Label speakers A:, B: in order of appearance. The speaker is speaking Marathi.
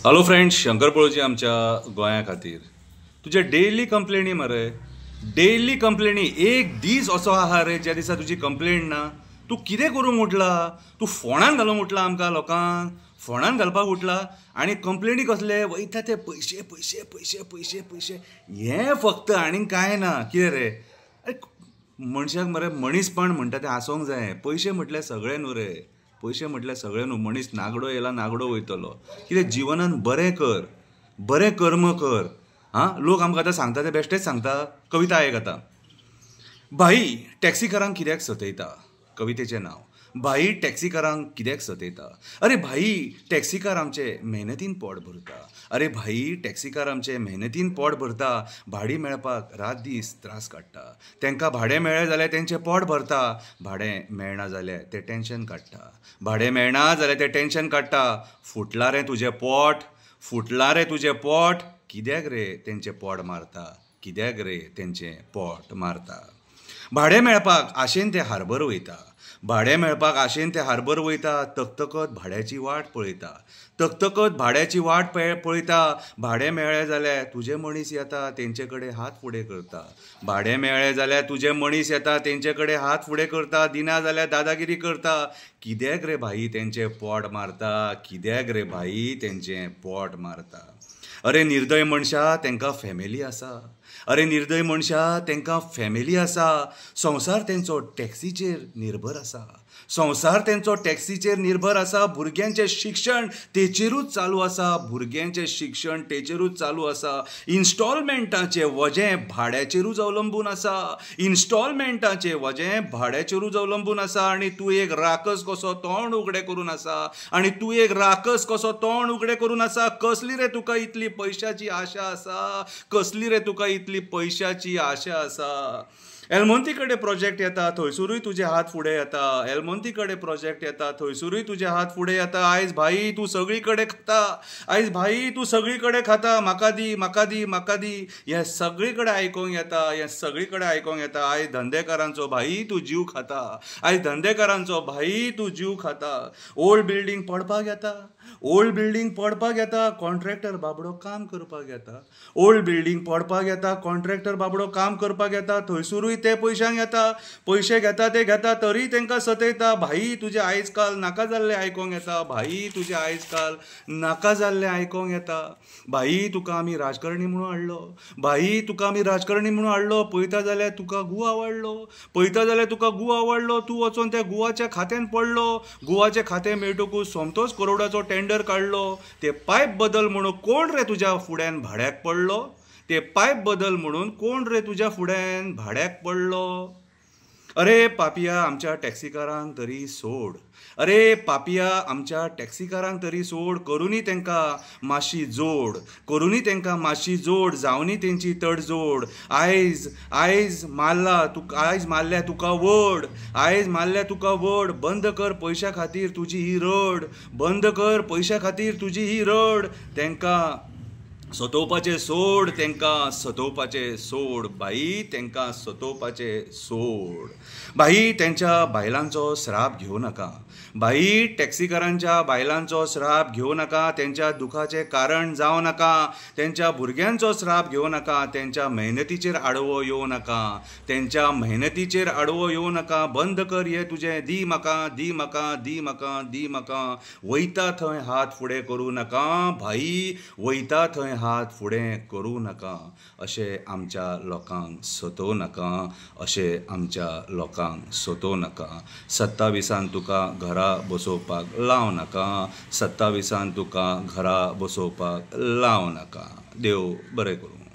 A: हॅलो फ्रेंड्स, शंकर पळोवची आमच्या गोंया खातीर तुजे डेली कंप्लेनी मरे, डेली कंप्लेनी. एक दीस असो आहा रे ज्या दिसा तुजी कंप्लेंट ना. तूं कितें करूंक उठला? तूं फोणान घालूंक उठला आमकां लोकांक, फोणान घालपाक उठला आनी कंप्लेनी कसले वयता ते पयशे पयशे पयशे पयशे पयशे. हें फक्त आनीक कांय ना. कितें रे मनशाक मरे मनीसपण म्हणटा तें आसोंक जाय. पयशे म्हटल्यार सगळें न्हू रे, पयशे म्हटल्यार सगळें न्हू. मनीस नागडो येयला नागडो वयतलो. कितें जिवनान बरें कर, बरें कर्म कर. लोक आमकां आतां सांगता ते बेश्टेच सांगता. कविता आयक आतां. भाई टॅक्सीकारांक कित्याक सतयता? कवितेचें नांव. भाई टॅक्सीकारांक कित्याक सतयता? अरे भाई टॅक्सीकार आमचे मेहनतीन पोट भरता. अरे भाई टॅक्सीकार आमचे मेहनतीन पोट भरता. भाडी मेळपाक रात दीस त्रास काडटा. तांकां भाडें मेळ्ळें जाल्यार तेंचें पोट भरता. भाडें मेळना जाल्यार ते टेन्शन काडटा. भाडें मेळना जाल्यार ते टेन्शन काडटा. फुटलां रे तुजें पोट, फुटलां रे तुजें पोट. कित्याक रे तेंचें पोट मारता? कित्याक रे तेंचें पोट मारता? भाडें मेळपाक आशेन ते हार्बर वयता. भाडें मेळपाक आशेन ते हार्बर वयता. तकतकत भाड्याची वाट पळयता. तकतकत भाड्याची वाट पळयता. भाडें मेळ्ळें जाल्यार तुजे मनीस येता तेंचे कडेन हात फुडें करता. भाडें मेळ्ळें जाल्यार तुजे मनीस येता तेंचे कडेन हात फुडें करता. दिना जाल्यार दादागिरी करता. कित्याक रे भाई तेंचें पोट मारता? कित्याक रे भाई तेंचें पोट मारता? अरे निर्दय मनशा तेंकां फॅमिली आसा. अरे निर्दय मनशा तेंकां फॅमिली आसा. संवसार तेंचो टॅक्सीचेर निर्भर आसा. संवसार तेंचो टॅक्सीचेर निर्भर आसा. भुरग्यांचें शिक्षण तेचेरूच चालू आसा. भुरग्यांचें शिक्षण तेचेरूच चालू आसा. इन्स्टॉलमेंटाचें वजें भाड्याचेरूच अवलंबून आसा. इन्स्टॉलमेंटाचें वजें भाड्याचेरूच अवलंबून आसा. आनी तूं एक राकस कसो तोंड उगडें करून आसा. आनी तूं एक राकस कसो तोंड उगडें करून आसा. कसली रे तुका इतली पयशाची आशा आसा? कसली रे तुका इतली पयशाची आशा आसा? एलमोंती कडेन प्रोजेक्ट येता थंयसरूय तुजे हात फुडें येता. एलमोंती कडेन प्रोजेक्ट येता थंयसरूय तुजे हात फुडें येता. आयज भाई तूं सगळी कडेन खाता. आयज भाई तूं सगळी कडेन खाता. म्हाका दी म्हाका दी म्हाका दी. हें सगळी कडेन आयकोंक येता. हें सगळी कडेन आयकोंक येता. आयज धंदेकारांचो भाई तूं जीव खाता. आयज धंदेकारांचो भाई तूं जीव खाता. ओल्ड बिल्डींग पडपाक येता. ओल्ड बिल्डींग पडपाक येता. कॉन्ट्रॅक्टर बाबडो काम करपाक येता. ओल्ड बिल्डींग पडपाक येता. कॉन्ट्रॅक्टर बाबडो काम करपाक येता. थंयसरूय ते पयशांक येता. पयशे घेता ते घेता तरी तेंकां सतयता. भाई तुजें आयज काल नाका जाल्लें आयकोंक येता. भाई तुजें आयज काल नाका जाल्लें आयकोंक येता. भाई तुका आमी राजकारणी म्हणून हाडलो. भाई तुका आमी राजकारणी म्हणून हाडलो. पळयता जाल्यार तुका गू आवडलो. पळयता जाल्यार तुका गू आवडलो. तूं वचोन त्या गुवाच्या खात्यान पडलो. गुवाचें खातें मेळटकूच सोमतोच करोडाचो टेंडर काडलो. ते पायप बदल म्हणून कोण रे तुज्या फुड्यान भाड्याक पडलो? ते पायप बदल म्हणून कोण रे तुज्या फुड्यान भाड्याक पडलो? अरे पापिया आमच्या टॅक्सीकारांक तरी सोड. अरे पापिया आमच्या टॅक्सीकारांक तरी सोड. करुनी तेंकां मातशी जोड. करुनी तेंकां मातशी जोड. जावनी तेंची तडजोड. आयज आयज मारला आयज मारल्या तुका वड. आयज मारल्या तुका वड. बंद कर पयशा खातीर तुजी ही रड. बंद कर पयशा खातीर तुजी ही रड. तेंकां सतोवपाचें सोड. तेंकां सतोवपाचें सोड. भाई तेंकां सतोवपाचें सोड. भाई तेंच्या बायलांचो श्राप घेवं नाका. भाई टॅक्सीकारांच्या बायलांचो श्राप घेवं नाका. तेंच्या दुखाचें कारण जावं नाका. तेंच्या भुरग्यांचो श्राप घेवं नाका. तेंच्या मेहनतीचेर आडवो येवं नाका. तेंच्या मेहनतीचेर आडवो येवं नाका. बंद कर हें तुजें. दी म्हाका दी म्हाका दी म्हाका दी म्हाका. वयता थंय हात फुडें करूं नाका. भाई वयता थंय हात फुडें करूं नाका. अशें आमच्या लोकांक सतोव नाका. अशें आमच्या लोकांक सतोव नाका. 27 तुका घरा बसोवपाक लाव नाका. 27 तुका घरा बसोवपाक लाव नाका. देव बरें करूं.